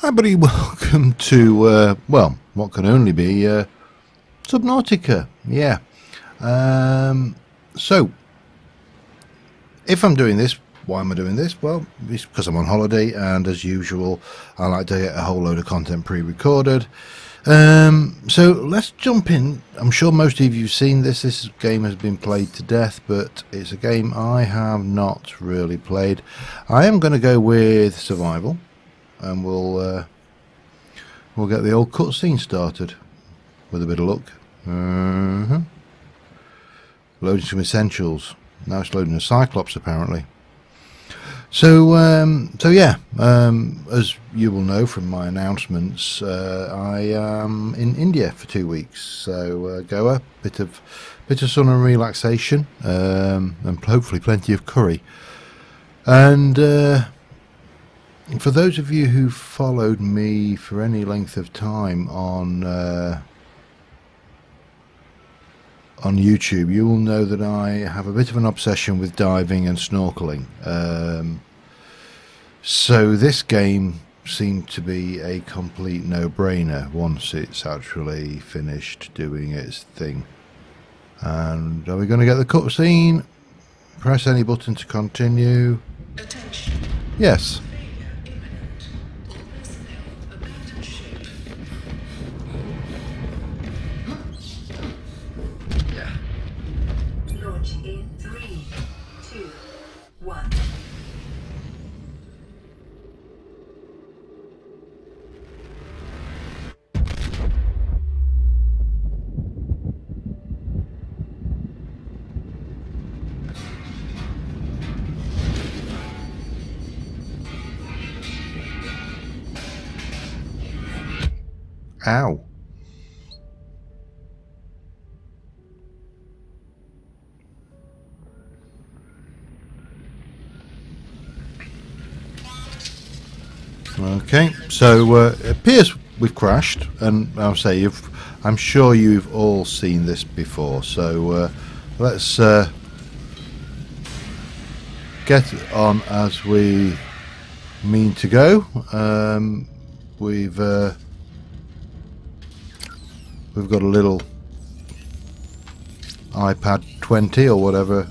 Hi buddy, welcome to, well, what can only be Subnautica, yeah. So, if I'm doing this, why am I doing this? Well, it's because I'm on holiday, and as usual, I like to get a whole load of content pre-recorded. So, let's jump in. I'm sure most of you have seen this. This game has been played to death, but it's a game I have not really played. I am going to go with survival. And we'll get the old cutscene started with a bit of luck. Loading some essentials. Now it's loading a Cyclops apparently. So yeah, as you will know from my announcements, I am in India for 2 weeks. So Goa, bit of sun and relaxation, and hopefully plenty of curry. And for those of you who followed me for any length of time on YouTube, you will know that I have a bit of an obsession with diving and snorkeling. So this game seemed to be a complete no-brainer once it's actually finished doing its thing. And are we going to get the cutscene? Press any button to continue. Attention. Yes. Launch in 3, 2, 1. Ow. Okay, so it appears we've crashed, and I'll say I'm sure you've all seen this before. So let's get on as we mean to go. We've got a little iPad 20 or whatever.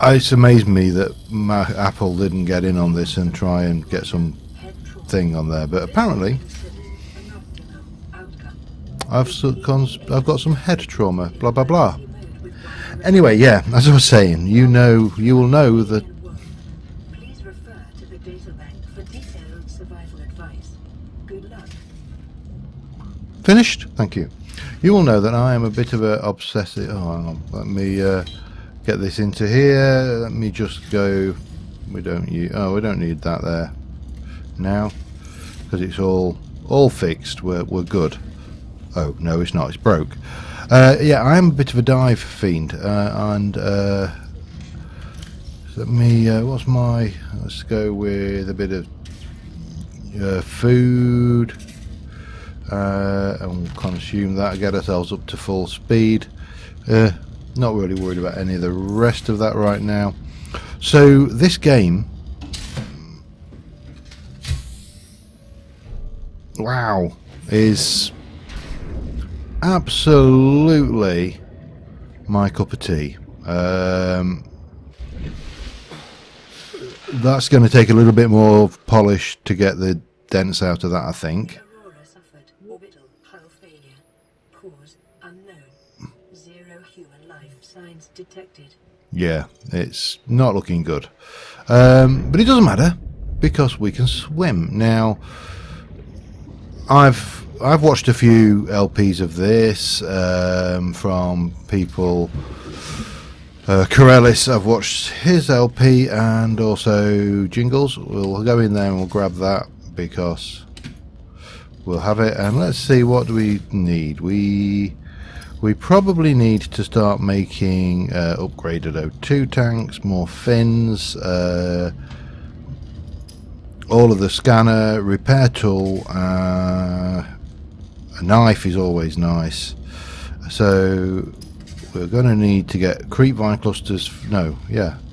It's amazed me that Apple didn't get in on this and try and get some thing on there, but apparently I've got some head trauma, blah blah blah. Anyway, yeah, as I was saying, you will know that. Please refer to the data bank for detailed survival advice. Good luck. Finished? Thank you. You will know that I am a bit of a obsessive. Oh, hang on. Let me get this into here. Let me just go. We don't need that there now because it's all fixed. We're good. Oh no, it's not. It's broke. Yeah, I am a bit of a dive fiend, and let me. What's my? Let's go with a bit of food. And we'll consume that, get ourselves up to full speed. Not really worried about any of the rest of that right now. So this game, wow, is absolutely my cup of tea. That's going to take a little bit more polish to get the dents out of that, I think. Orbital hull failure. Cause unknown. 0 human life signs detected. Yeah, it's not looking good. But it doesn't matter because we can swim. Now, I've watched a few LPs of this from people. Corellis, I've watched his LP, and also Jingles. We'll go in there and we'll grab that because we'll have it. And let's see, what do we need? We probably need to start making upgraded O2 tanks, more fins, all of the scanner, repair tool, a knife is always nice. So we're going to need to get creep vine clusters.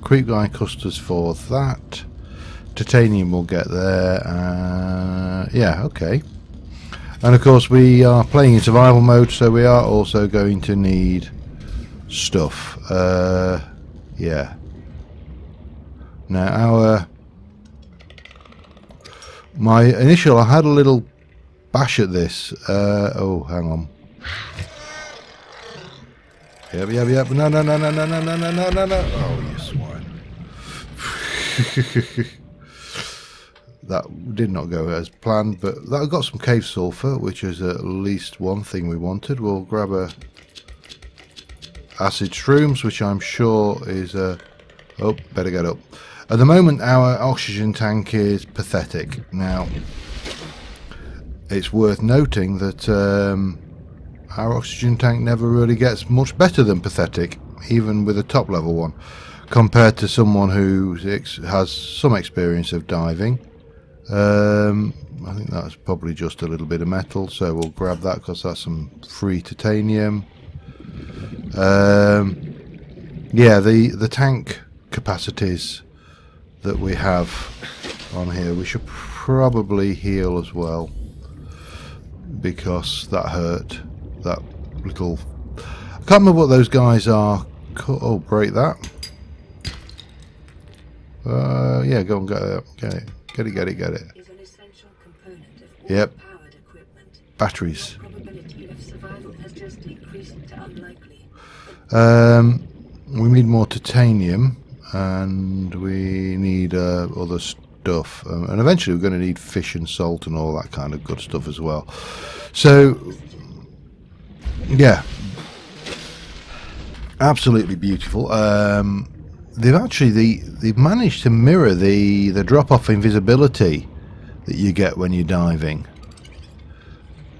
Creep vine clusters for that. titanium will get there. Yeah, okay. And of course we are playing in survival mode, so we are also going to need stuff. Yeah. Now my initial, I had a little bash at this. Oh, hang on. Yep. No. Oh, you swine. That did not go as planned, but that got some cave sulfur, which is at least one thing we wanted. We'll grab a acid shrooms, which I'm sure is oh, better get up. At the moment our oxygen tank is pathetic. Now it's worth noting that our oxygen tank never really gets much better than pathetic, even with a top level one, compared to someone who has some experience of diving. I think that's probably just a little bit of metal, so we'll grab that because that's some free titanium. Yeah, the tank capacities that we have on here, we should probably heal as well, because that hurt. That little, I can't remember what those guys are. Oh, break that. Yeah, go and get it. Get it. Is an essential component of Yep. powered equipment. Batteries. Probability of survival has just decreased to unlikely. We need more titanium, and we need other stuff, and eventually we're going to need fish and salt and all that kind of good stuff as well. So yeah, absolutely beautiful. They've managed to mirror the drop off invisibility that you get when you're diving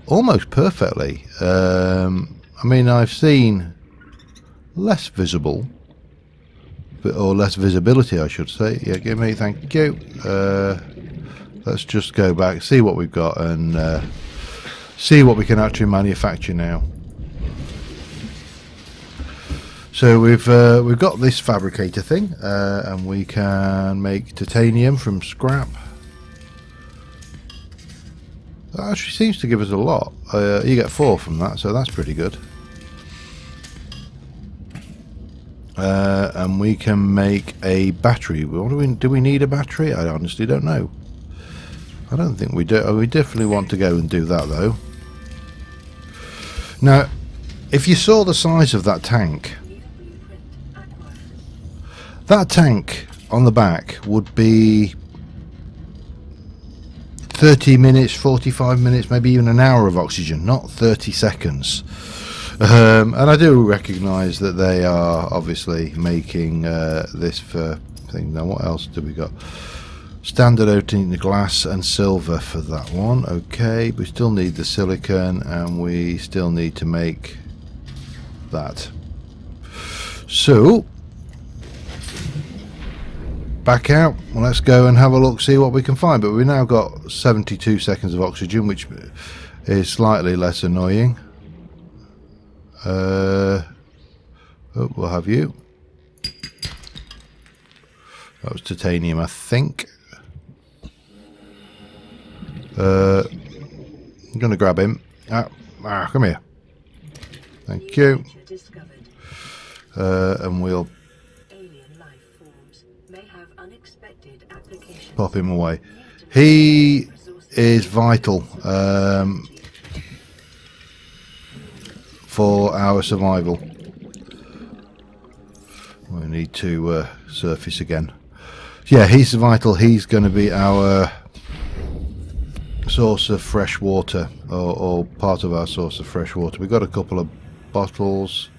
almost perfectly. I mean, I've seen less visible, or less visibility, I should say. Yeah, give me, thank you. Let's just go back, see what we've got, and see what we can actually manufacture now. So we've got this fabricator thing, and we can make titanium from scrap. That actually seems to give us a lot. You get 4 from that, so that's pretty good. And we can make a battery. Do we need a battery? I honestly don't know. I don't think we do. We definitely want to go and do that though. Now, if you saw the size of that tank, that tank on the back would be 30 minutes, 45 minutes, maybe even an hour of oxygen, not 30 seconds. And I do recognise that they are obviously making this for things. Now, what else do we got? Standard opening the glass and silver for that one. Okay, we still need the silicon, and we still need to make that. So back out. Well, let's go and have a look, see what we can find. But we've now got 72 seconds of oxygen, which is slightly less annoying. Oh, we'll have you. That was titanium, I think. I'm going to grab him. Come here. Thank you. And we'll pop him away. He is vital for our survival. We need to surface again. Yeah, he's vital. He's going to be our source of fresh water, or part of our source of fresh water. We've got a couple of bottles.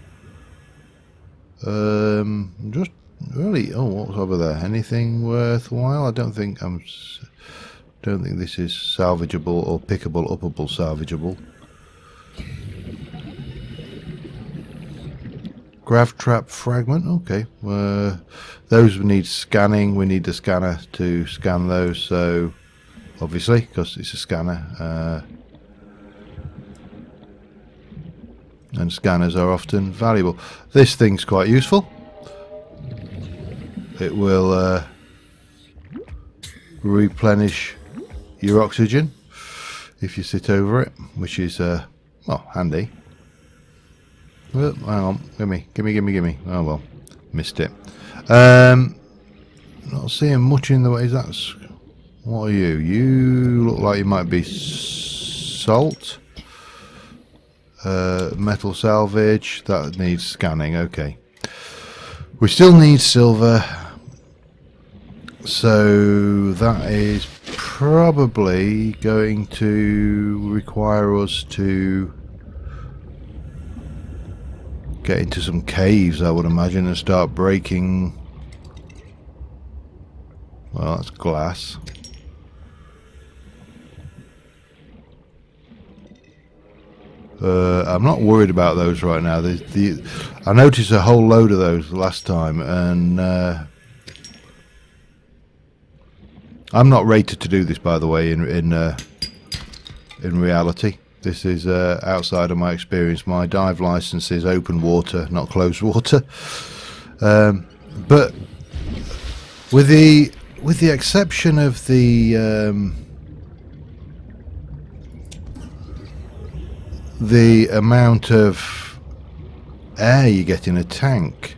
Just really, oh, what's over there? Anything worthwhile? I don't think this is salvageable or pickable, uppable, salvageable. Grav trap fragment. Okay, those need scanning. We need the scanner to scan those. So obviously, because it's a scanner, and scanners are often valuable. This thing's quite useful. It will replenish your oxygen if you sit over it, which is well, handy. Oh, hang on, gimme. Oh well, missed it. Not seeing much in the way. That's what are you? You look like you might be salt. Metal salvage. That needs scanning. Okay. We still need silver. So that is probably going to require us to get into some caves, I would imagine, and start breaking. Well, that's glass. I'm not worried about those right now. I noticed a whole load of those last time, and I'm not rated to do this, by the way. In reality, this is outside of my experience. My dive license is open water, not closed water. But with the exception of the amount of air you get in a tank,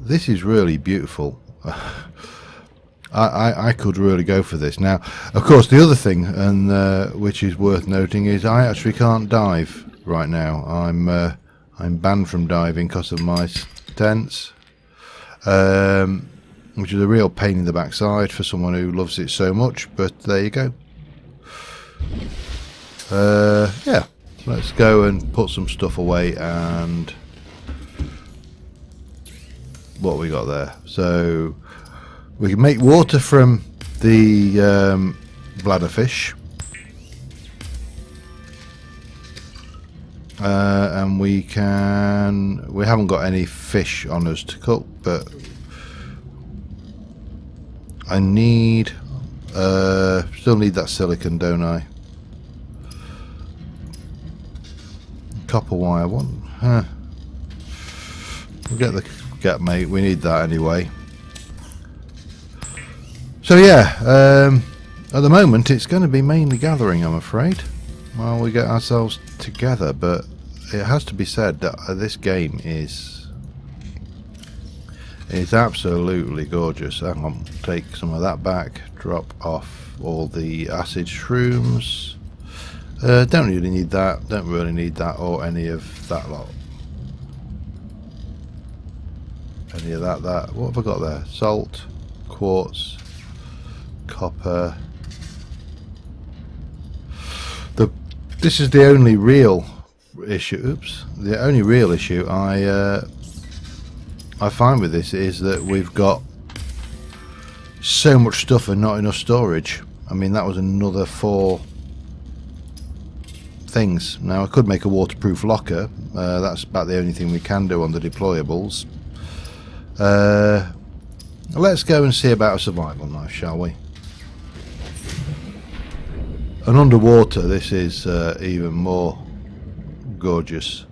this is really beautiful. I could really go for this. Now, of course, the other thing, and which is worth noting, is I actually can't dive right now. I'm banned from diving because of my stents, which is a real pain in the backside for someone who loves it so much. But there you go. Yeah. Let's go and put some stuff away, and what we got there. So we can make water from the bladderfish, and we haven't got any fish on us to cook, but I need still need that silicon, don't I? Copper wire one. We'll get mate. We need that anyway. So yeah, at the moment it's going to be mainly gathering, I'm afraid, while we get ourselves together. But it has to be said that this game is absolutely gorgeous. Hang on, take some of that back. Drop off all the acid shrooms. Don't really need that. Don't really need that or any of that lot. Any of that. What have I got there? Salt, quartz, copper. This is the only real issue. Oops. The only real issue I find with this is that we've got so much stuff and not enough storage. I mean, that was another 4 things. Now I could make a waterproof locker. That's about the only thing we can do on the deployables. Let's go and see about a survival knife, shall we? And underwater this is even more gorgeous.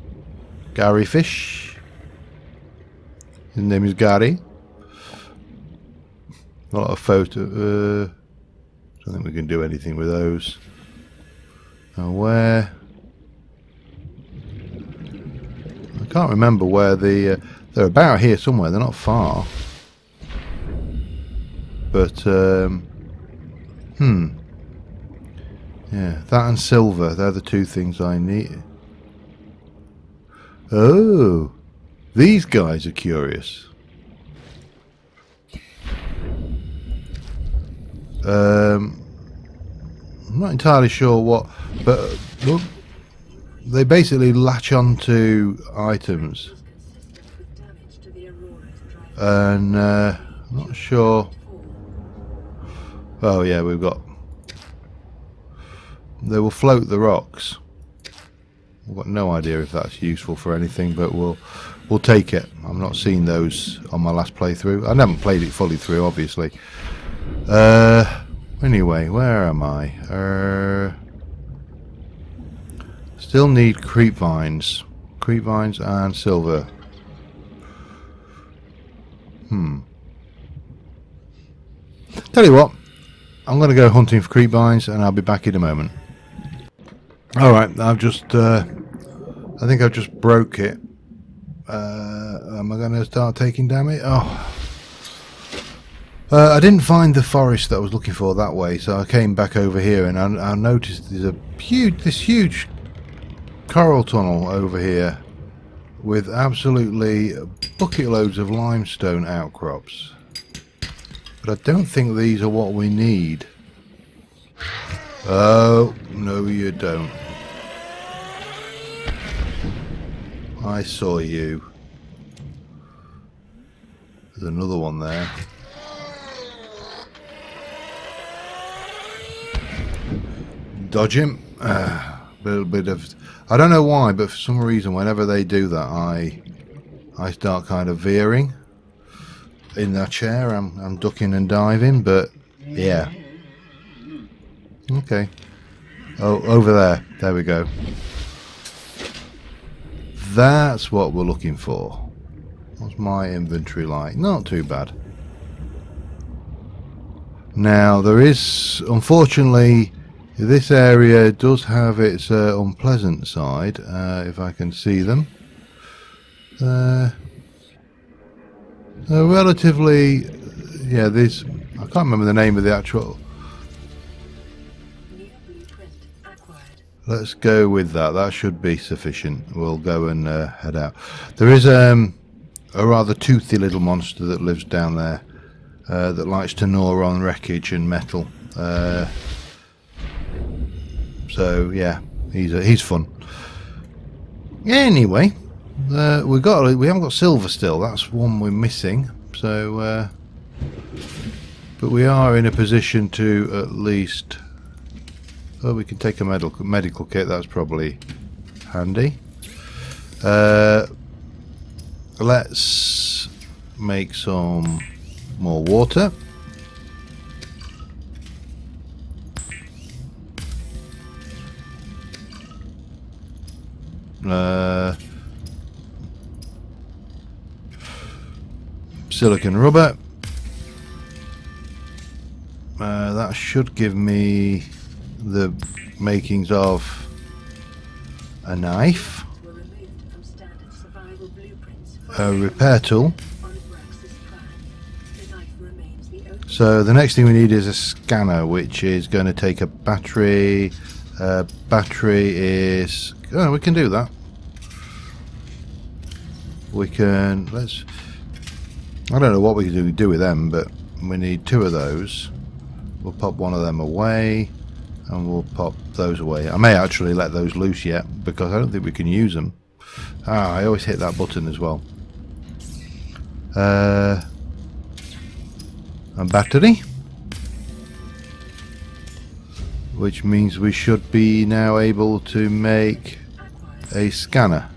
Gary fish. His name is Gary. A lot of photo. Don't think we can do anything with those. Now where? I can't remember where they're about here somewhere. They're not far. But yeah, that and silver. They're the 2 things I need. Oh, these guys are curious. I'm not entirely sure what, but look, they basically latch onto items, and I'm not sure. Oh yeah, we've got. They will float the rocks. We've got no idea if that's useful for anything, but we'll take it. I've not seen those on my last playthrough. I haven't played it fully through, obviously. Anyway, where am I? Still need creep vines and silver. Tell you what, I'm going to go hunting for creepvines, and I'll be back in a moment. Alright, I've just... I think I've just broke it. Am I going to start taking damage? Oh. I didn't find the forest that I was looking for that way, so I came back over here, and I noticed there's a huge coral tunnel over here with absolutely bucket loads of limestone outcrops. But I don't think these are what we need. Oh, no you don't. I saw you. There's another one there. Dodge him. A little bit of... I don't know why, but for some reason whenever they do that I start kind of veering in that chair. I'm ducking and diving, but yeah. Okay. Oh, over there. There we go. That's what we're looking for. What's my inventory like? Not too bad. Now there is, unfortunately, this area does have its unpleasant side, if I can see them. Relatively, yeah, these, I can't remember the name of the actual... Let's go with that. That should be sufficient. We'll go and head out. There is a rather toothy little monster that lives down there that likes to gnaw on wreckage and metal. So yeah, he's fun. Anyway, we haven't got silver still. That's one we're missing. So, but we are in a position to at least. Oh, we can take a medical kit. That's probably handy. Let's make some more water. Silicon rubber. That should give me the makings of a knife, a repair tool. So the next thing we need is a scanner, which is going to take a battery. Battery is... Oh, we can do that. We can... Let's... I don't know what we can do with them, but we need 2 of those. We'll pop one of them away, and we'll pop those away. I may actually let those loose yet, because I don't think we can use them. Ah, I always hit that button as well. And battery. Which means we should be now able to make a scanner.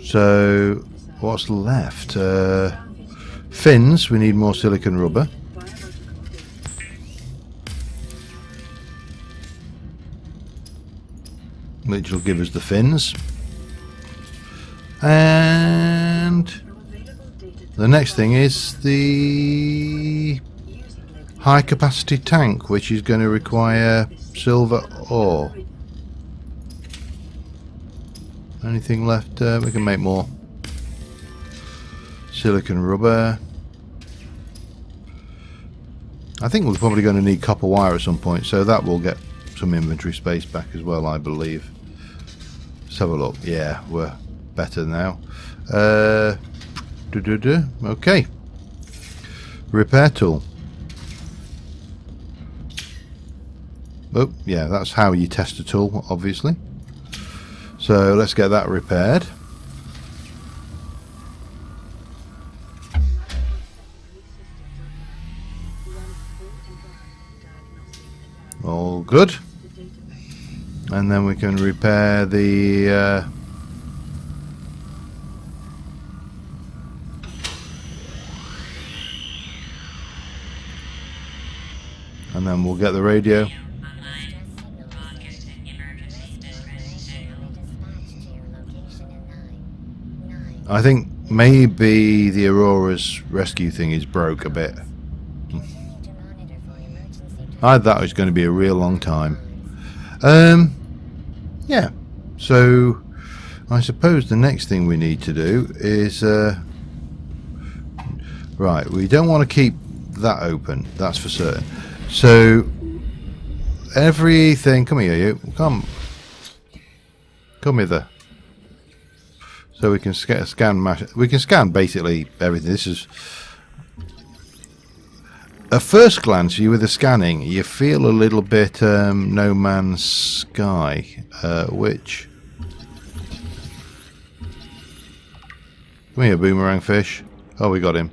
So, what's left? Fins, we need more silicon rubber. Which will give us the fins. And the next thing is the high capacity tank, which is going to require silver ore. Anything left? We can make more. Silicon rubber. I think we're probably going to need copper wire at some point, so that will get some inventory space back as well, I believe. Let's have a look. Yeah, we're better now. Okay. Repair tool. Oh, yeah, that's how you test a tool, obviously. So let's get that repaired. All good. And then we can repair the and then we'll get the radio. I think maybe the Aurora's rescue thing is broke a bit. I thought it was going to be a real long time. Yeah. So I suppose the next thing we need to do is right. We don't want to keep that open. That's for certain. So everything. Come here, you. Come hither. So we can scan. We can scan basically everything. This is. At first glance, with the scanning, you feel a little bit No Man's Sky, which... Come here, boomerang fish. Oh, we got him.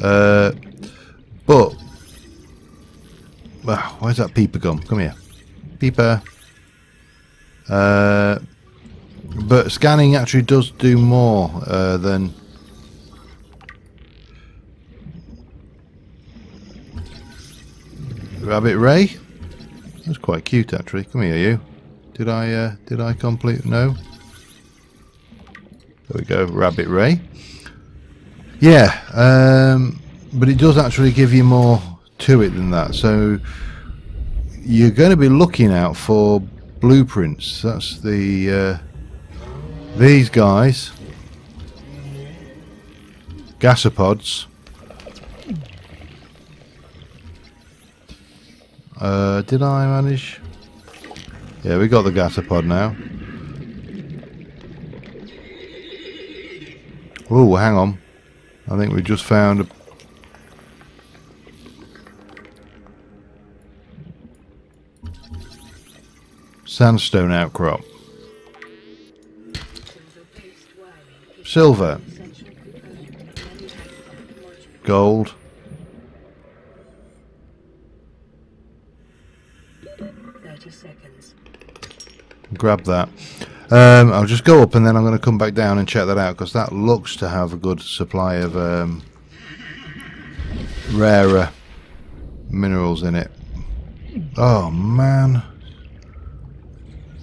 But... Wow, where's that peeper gone? Come here. Peeper. But scanning actually does do more than... Rabbit Ray? That's quite cute actually. Come here, you. Did I complete? No. There we go, Rabbit Ray. Yeah, but it does actually give you more to it than that. So you're going to be looking out for blueprints. That's the these guys, gasopods. Did I manage? Yeah, we got the gasopod now. Oh, hang on. I think we just found a... sandstone outcrop. Silver. Gold. Grab that. I'll just go up and then I'm going to come back down and check that out because that looks to have a good supply of rarer minerals in it. Oh man,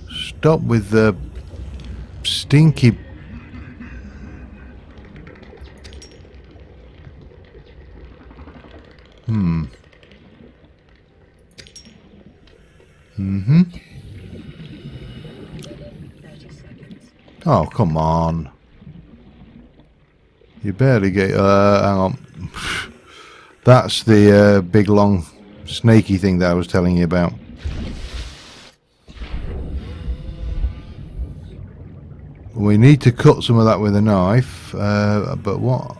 stop with the stinky... Oh, come on. You barely get... hang on. That's the big, long, snaky thing that I was telling you about. We need to cut some of that with a knife, but what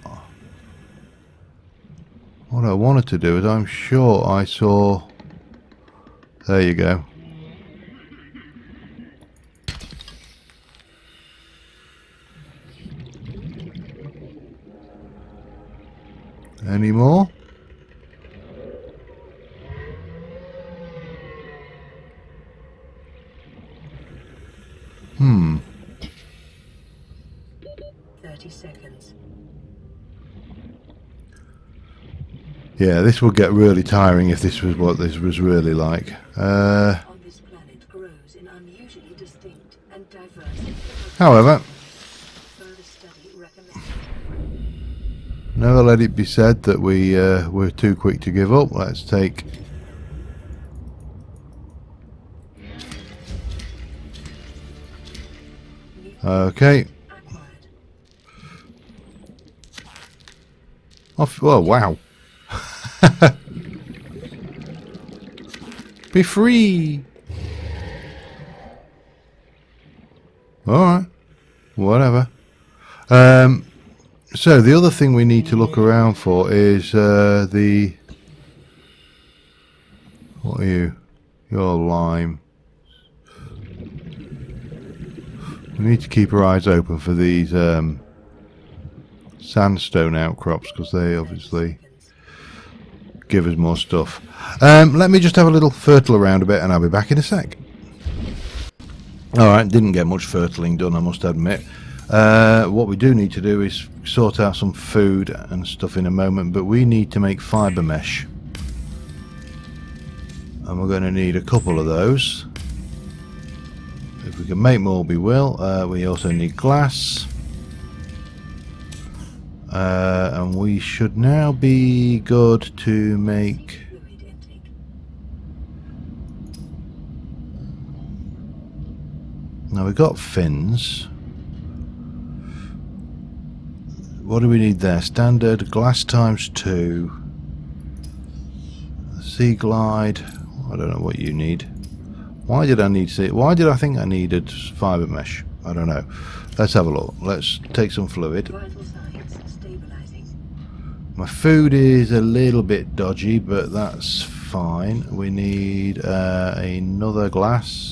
I wanted to do is, I'm sure I saw... There you go. Any more? Hmm. 30 seconds. Yeah, this would get really tiring if this was what this was really like. On this planet grows in unusually distinct and diverse. However, Further study recommended. never let it be said that we're too quick to give up. Let's take... Okay. Off. Oh, wow. Be free. Alright. Whatever. So the other thing we need to look around for is the... What are you? You're lime. We need to keep our eyes open for these sandstone outcrops because they obviously give us more stuff. Let me just have a little fertile around a bit and I'll be back in a sec. Alright, didn't get much fertiling done, I must admit. What we do need to do is sort out some food and stuff in a moment, but we need to make fibre mesh. And we're going to need a couple of those. If we can make more, we will. We also need glass. And we should now be good to make... Now we've got fins. What do we need there? Standard, glass times 2. Sea glide. I don't know what you need. Why did I need sea? Why did I think I needed fibre mesh? I don't know. Let's have a look. Let's take some fluid. Vital signs stabilizing. My food is a little bit dodgy, but that's fine. We need another glass.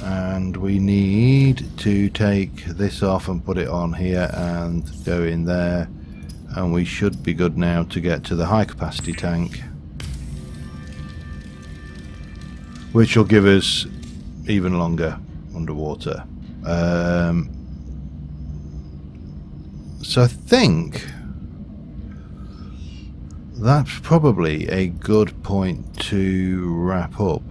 And we need to take this off and put it on here and go in there, and we should be good now to get to the high capacity tank, which will give us even longer underwater. So I think that's probably a good point to wrap up.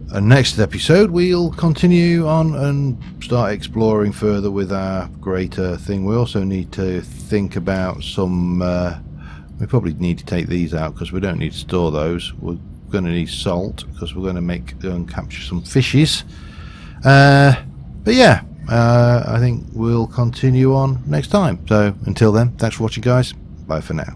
And next episode we'll continue on and start exploring further with our greater thing. We also need to think about some we probably need to take these out because we don't need to store those. We're going to need salt because we're going to go and capture some fishes. But yeah, I think we'll continue on next time. So until then, thanks for watching guys. Bye for now.